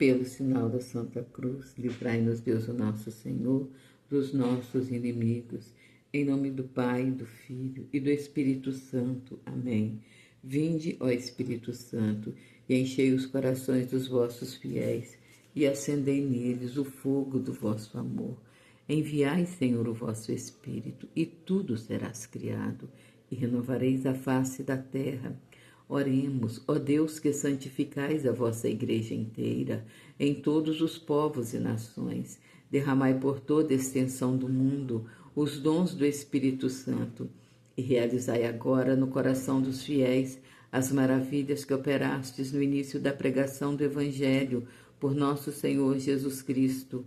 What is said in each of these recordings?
Pelo sinal da Santa Cruz, livrai-nos Deus, o nosso Senhor, dos nossos inimigos. Em nome do Pai, do Filho e do Espírito Santo. Amém. Vinde, ó Espírito Santo, e enchei os corações dos vossos fiéis, e acendei neles o fogo do vosso amor. Enviai, Senhor, o vosso Espírito, e tudo serás criado, e renovareis a face da terra. Oremos, ó Deus, que santificais a vossa Igreja inteira, em todos os povos e nações. Derramai por toda a extensão do mundo os dons do Espírito Santo, e realizai agora no coração dos fiéis as maravilhas que operastes no início da pregação do Evangelho por nosso Senhor Jesus Cristo.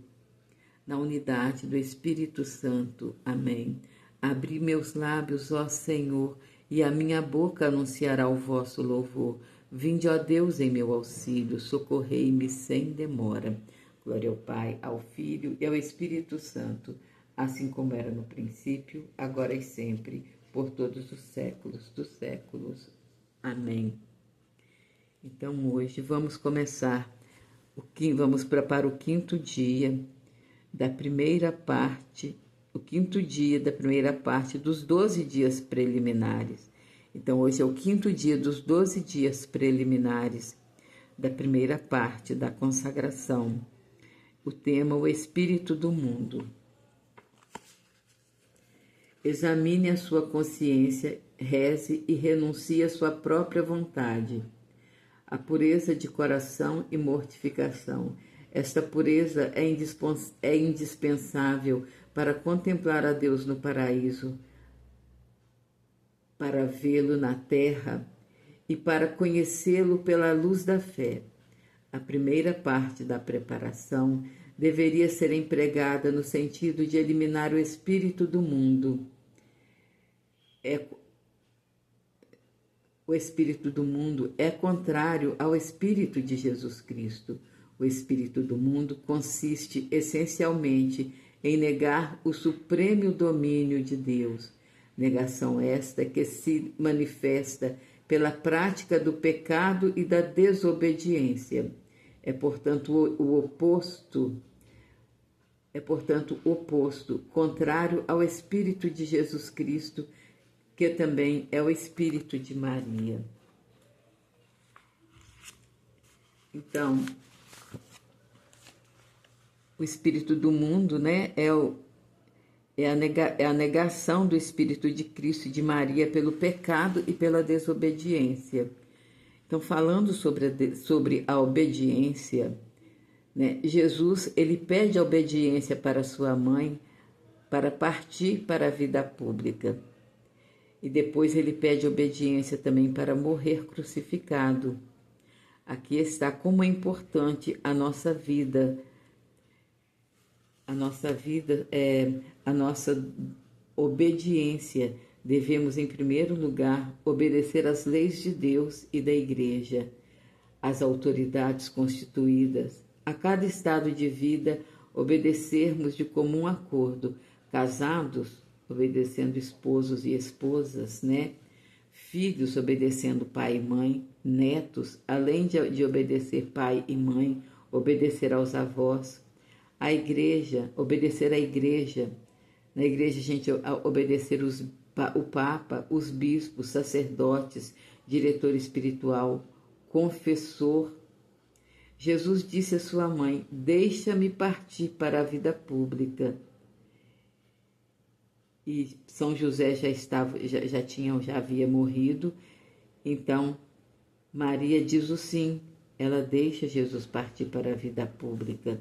Na unidade do Espírito Santo. Amém. Abri meus lábios, ó Senhor, e a minha boca anunciará o vosso louvor. Vinde, ó Deus, em meu auxílio, socorrei-me sem demora. Glória ao Pai, ao Filho e ao Espírito Santo, assim como era no princípio, agora e sempre, por todos os séculos dos séculos. Amém. Então, hoje vamos começar, vamos para o quinto dia da primeira parte, o quinto dia da primeira parte dos 12 dias preliminares. Então, hoje é o quinto dia dos 12 dias preliminares da primeira parte da consagração. O tema, o Espírito do Mundo. Examine a sua consciência, reze e renuncie à sua própria vontade. A pureza de coração e mortificação. Esta pureza é indispensável para contemplar a Deus no paraíso, para vê-lo na terra e para conhecê-lo pela luz da fé. A primeira parte da preparação deveria ser empregada no sentido de eliminar o espírito do mundo. O espírito do mundo é contrário ao espírito de Jesus Cristo. O espírito do mundo consiste essencialmente em negar o supremo domínio de Deus. Negação esta que se manifesta pela prática do pecado e da desobediência. É, portanto, oposto, contrário ao espírito de Jesus Cristo, que também é o espírito de Maria. Então, o espírito do mundo, né, é a negação do espírito de Cristo e de Maria pelo pecado e pela desobediência. Então, falando sobre a obediência, né, Jesus, ele pede a obediência para sua mãe para partir para a vida pública. E depois ele pede obediência também para morrer crucificado. Aqui está como é importante a nossa vida. A nossa obediência. Devemos, em primeiro lugar, obedecer às leis de Deus e da Igreja, às autoridades constituídas, a cada estado de vida, obedecermos de comum acordo, casados, obedecendo esposos e esposas, né? Filhos obedecendo pai e mãe, netos, além de obedecer pai e mãe, obedecer aos avós, a igreja, obedecer à igreja. Na igreja, a gente obedecer o Papa, os bispos, sacerdotes, diretor espiritual, confessor. Jesus disse à sua mãe: deixa-me partir para a vida pública. E São José já havia morrido, então Maria diz o sim, ela deixa Jesus partir para a vida pública.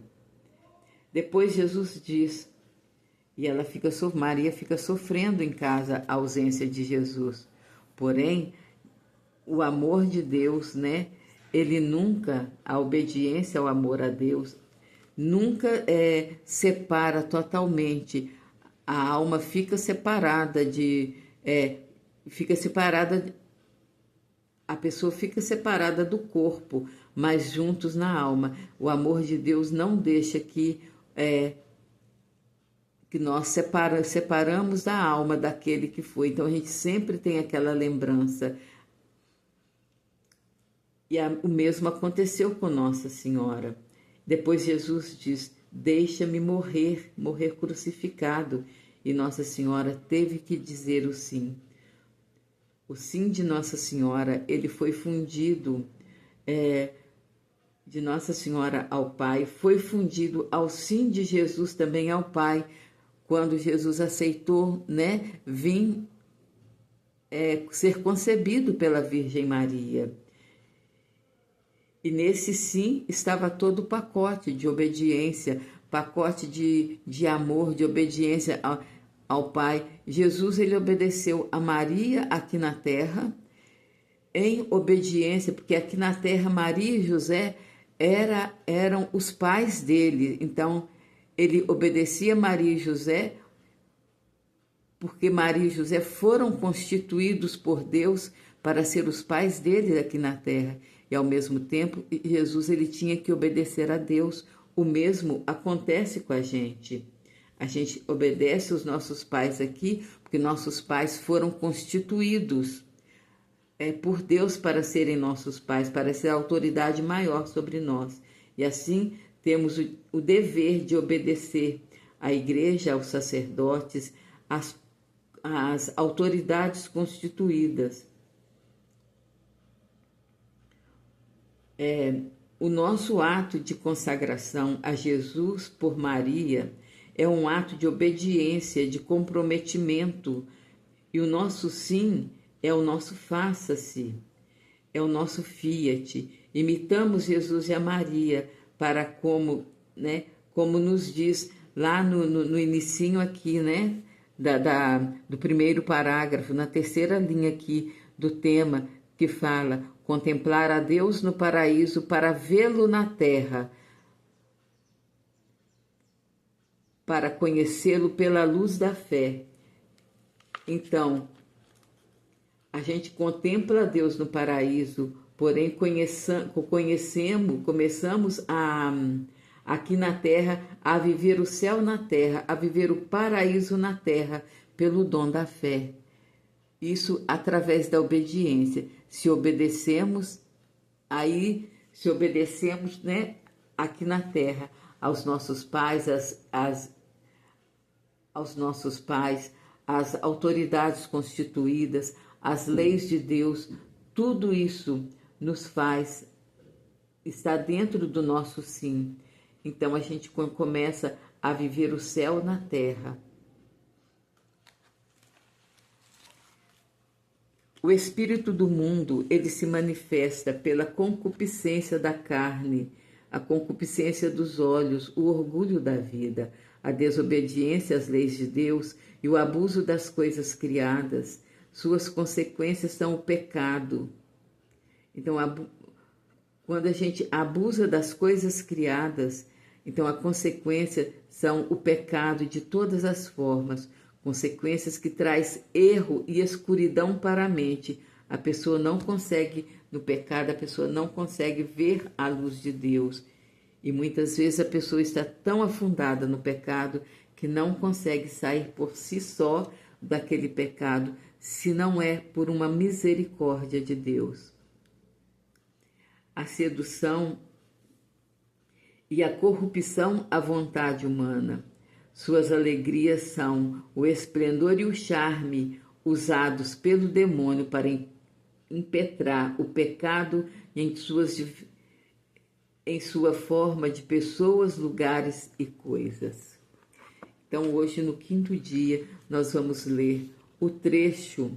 Depois Jesus diz, e Maria fica sofrendo em casa a ausência de Jesus. Porém, o amor de Deus, né? A obediência ao amor a Deus, nunca separa totalmente. A alma fica separada a pessoa fica separada do corpo, mas juntos na alma. O amor de Deus não deixa que nós separamos a alma daquele que foi. Então a gente sempre tem aquela lembrança. E o mesmo aconteceu com Nossa Senhora. Depois Jesus diz: deixa-me morrer crucificado. E Nossa Senhora teve que dizer o sim. O sim de Nossa Senhora, ele foi fundido de Nossa Senhora ao Pai, foi fundido ao sim de Jesus também ao Pai, quando Jesus aceitou, né, vir ser concebido pela Virgem Maria. E nesse sim estava todo o pacote de obediência, pacote de amor, de obediência ao Pai. Jesus, ele obedeceu a Maria aqui na terra, em obediência, porque aqui na terra Maria e José eram os pais dele. Então, ele obedecia Maria e José, porque Maria e José foram constituídos por Deus para ser os pais dele aqui na terra. E ao mesmo tempo, Jesus, ele tinha que obedecer a Deus. O mesmo acontece com a gente. A gente obedece os nossos pais aqui, porque nossos pais foram constituídos por Deus para serem nossos pais, para ser a autoridade maior sobre nós. E assim temos o dever de obedecer à igreja, aos sacerdotes, às autoridades constituídas. O nosso ato de consagração a Jesus por Maria é um ato de obediência, de comprometimento, e o nosso sim é o nosso faça-se, é o nosso fiat. Imitamos Jesus e a Maria para como nos diz lá no inicinho aqui, né, do primeiro parágrafo, na terceira linha aqui do tema, que fala: contemplar a Deus no paraíso para vê-lo na terra, para conhecê-lo pela luz da fé. Então, a gente contempla Deus no paraíso, porém começamos aqui na terra a viver o céu na terra, a viver o paraíso na terra, pelo dom da fé. Isso através da obediência. Se obedecemos, né, aqui na terra, aos nossos pais, aos nossos pais, às autoridades constituídas, às leis de Deus, tudo isso nos faz estar dentro do nosso sim. Então a gente começa a viver o céu na terra. O espírito do mundo, ele se manifesta pela concupiscência da carne, a concupiscência dos olhos, o orgulho da vida, a desobediência às leis de Deus e o abuso das coisas criadas. Suas consequências são o pecado. Então, quando a gente abusa das coisas criadas, então a consequência são o pecado de todas as formas, consequências que traz erro e escuridão para a mente. A pessoa não consegue, no pecado, a pessoa não consegue ver a luz de Deus. E muitas vezes a pessoa está tão afundada no pecado que não consegue sair por si só daquele pecado, se não é por uma misericórdia de Deus. A sedução e a corrupção à vontade humana. Suas alegrias são o esplendor e o charme usados pelo demônio para impetrar o pecado em sua forma de pessoas, lugares e coisas. Então, hoje, no quinto dia, nós vamos ler o trecho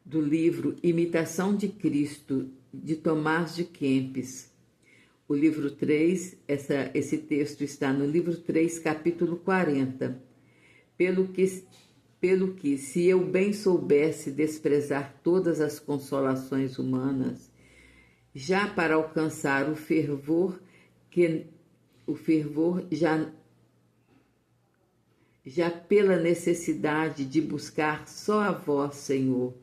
do livro Imitação de Cristo, de Tomás de Kempis. O livro 3, esse texto está no livro 3, capítulo 40. Pelo que, se eu bem soubesse desprezar todas as consolações humanas, já para alcançar o fervor já pela necessidade de buscar só a vós, Senhor,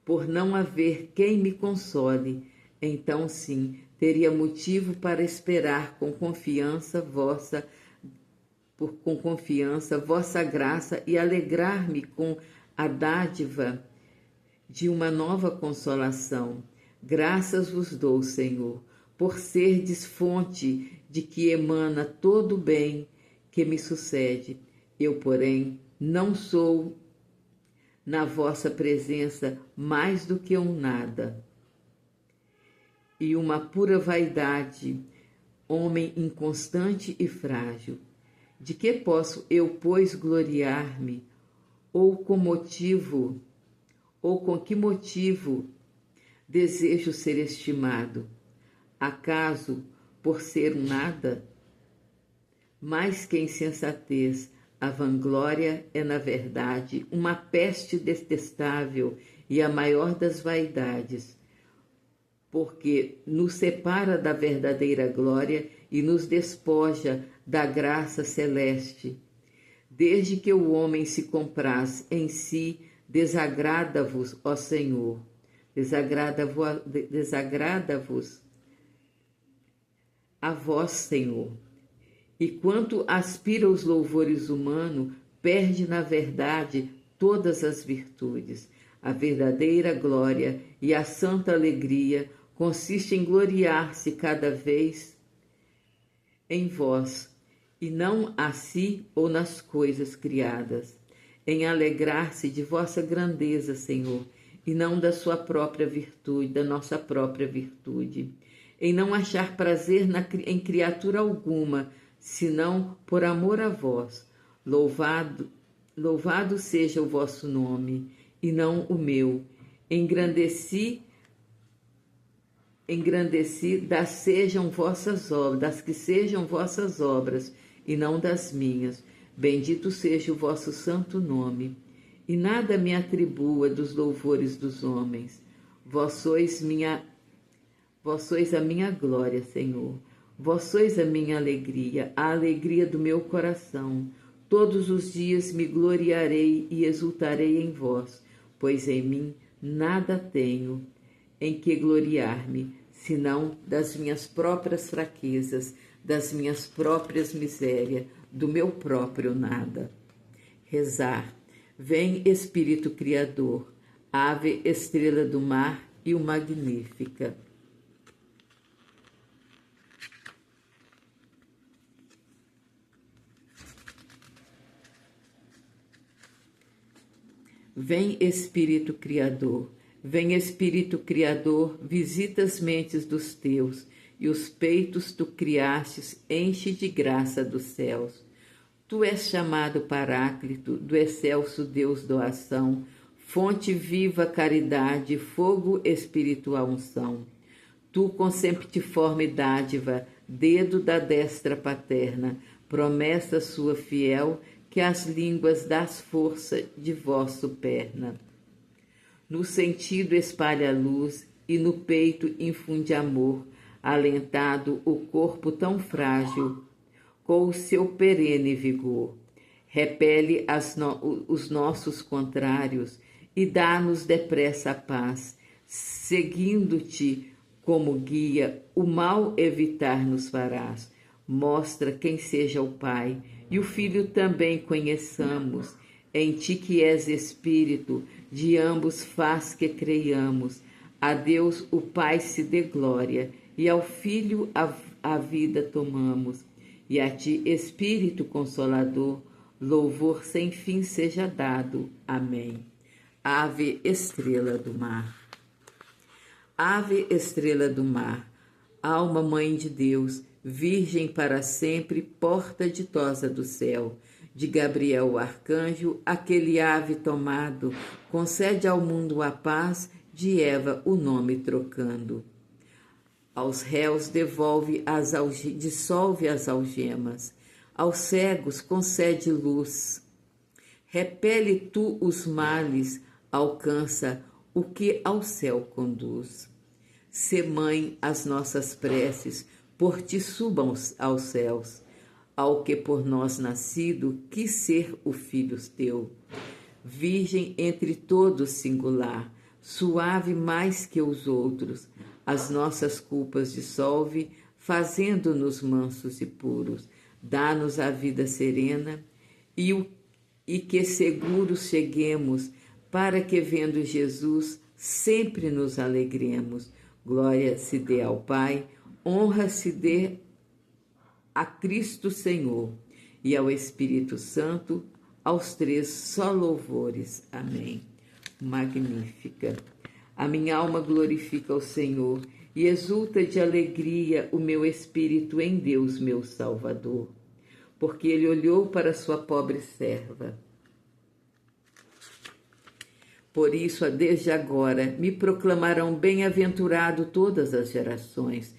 por não haver quem me console, então sim, teria motivo para esperar com confiança vossa graça e alegrar-me com a dádiva de uma nova consolação. Graças vos dou, Senhor, por serdes fonte de que emana todo o bem que me sucede. Eu, porém, não sou na vossa presença mais do que um nada e uma pura vaidade, homem inconstante e frágil. De que posso eu, pois, gloriar-me? Ou com que motivo desejo ser estimado? Acaso por ser um nada? Mais que insensatez, a vanglória é, na verdade, uma peste detestável e a maior das vaidades, porque nos separa da verdadeira glória e nos despoja da graça celeste. Desde que o homem se compraz em si, desagrada-vos, ó Senhor, desagrada-vos a vós, Senhor. E quanto aspira aos louvores humanos, perde na verdade todas as virtudes. A verdadeira glória e a santa alegria consiste em gloriar-se cada vez em vós, e não a si ou nas coisas criadas, em alegrar-se de vossa grandeza, Senhor, e não da sua própria virtude, da nossa própria virtude, em não achar prazer em criatura alguma, senão por amor a vós. Louvado seja o vosso nome, e não o meu. Engrandeci das que sejam vossas obras, e não das minhas. Bendito seja o vosso santo nome. E nada me atribua dos louvores dos homens. Vós sois a minha glória, Senhor. Vós sois a minha alegria, a alegria do meu coração. Todos os dias me gloriarei e exultarei em vós, pois em mim nada tenho em que gloriar-me, senão das minhas próprias fraquezas, das minhas próprias misérias, do meu próprio nada. Rezar. Vem, Espírito Criador, ave estrela do mar e o magnífica. Vem, Espírito Criador, vem, Espírito Criador, visita as mentes dos teus, e os peitos tu criastes, enche de graça dos céus. Tu és chamado Paráclito, do excelso Deus doação, fonte viva caridade, fogo espiritual unção. Tu com sempitiforme dádiva, dedo da destra paterna, promessa sua fiel, que às línguas dás força de vosso perna. No sentido espalha luz e no peito infunde amor, alentado o corpo tão frágil, com o seu perene vigor. Repele os nossos contrários e dá-nos depressa a paz. Seguindo-te como guia, o mal evitar nos farás. Mostra quem seja o Pai, e o Filho também conheçamos. Em ti que és Espírito, de ambos faz que creiamos. A Deus o Pai se dê glória, e ao Filho a vida tomamos. E a ti, Espírito Consolador, louvor sem fim seja dado. Amém. Ave estrela do mar. Ave estrela do mar, alma mãe de Deus, virgem para sempre, porta ditosa do céu, de Gabriel o arcanjo, aquele ave tomado, concede ao mundo a paz, de Eva o nome trocando. Aos réus dissolve as algemas, aos cegos concede luz. Repele tu os males, alcança o que ao céu conduz. Sê mãe as nossas preces, por ti subam aos céus. Ao que por nós nascido, quis ser o filho teu. Virgem entre todos singular, suave mais que os outros, as nossas culpas dissolve, fazendo-nos mansos e puros. Dá-nos a vida serena e que seguros cheguemos, para que, vendo Jesus, sempre nos alegremos. Glória se dê ao Pai, honra se dê a Cristo Senhor e ao Espírito Santo, aos três só louvores. Amém. Magnífica. A minha alma glorifica o Senhor e exulta de alegria o meu espírito em Deus, meu Salvador, porque ele olhou para sua pobre serva. Por isso, desde agora, me proclamarão bem-aventurado todas as gerações,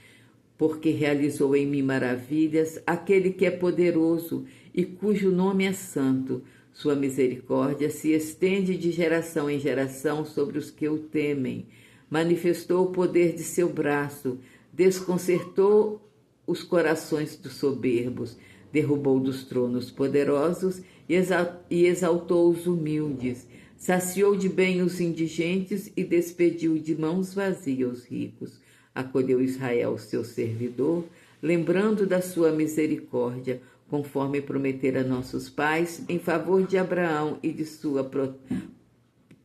porque realizou em mim maravilhas aquele que é poderoso e cujo nome é santo. Sua misericórdia se estende de geração em geração sobre os que o temem. Manifestou o poder de seu braço, desconcertou os corações dos soberbos, derrubou dos tronos poderosos e exaltou os humildes. Saciou de bem os indigentes e despediu de mãos vazias os ricos. Acolheu Israel, seu servidor, lembrando da sua misericórdia, conforme prometera a nossos pais, em favor de Abraão e de sua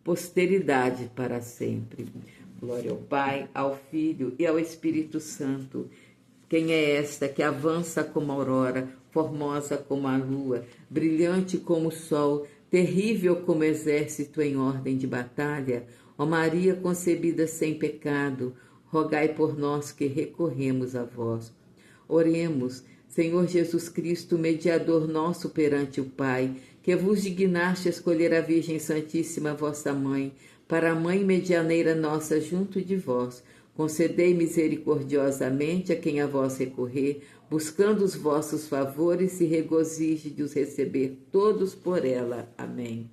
posteridade para sempre. Glória ao Pai, ao Filho e ao Espírito Santo. Quem é esta que avança como a aurora, formosa como a lua, brilhante como o sol, terrível como exército em ordem de batalha? Ó Maria concebida sem pecado, rogai por nós que recorremos a vós. Oremos. Senhor Jesus Cristo, mediador nosso perante o Pai, que vos dignaste escolher a Virgem Santíssima, vossa Mãe, para a Mãe medianeira nossa junto de vós, concedei misericordiosamente a quem a vós recorrer, buscando os vossos favores, e regozije de os receber todos por ela. Amém.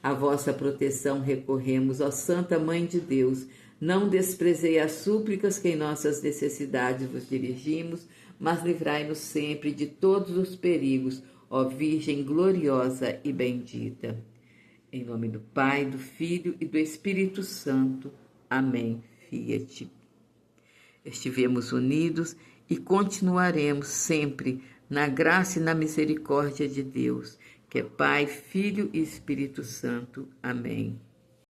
A vossa proteção recorremos, ó Santa Mãe de Deus. Não desprezei as súplicas que em nossas necessidades vos dirigimos, mas livrai-nos sempre de todos os perigos, ó Virgem gloriosa e bendita. Em nome do Pai, do Filho e do Espírito Santo. Amém. Fiat. Estivemos unidos e continuaremos sempre na graça e na misericórdia de Deus, que é Pai, Filho e Espírito Santo. Amém.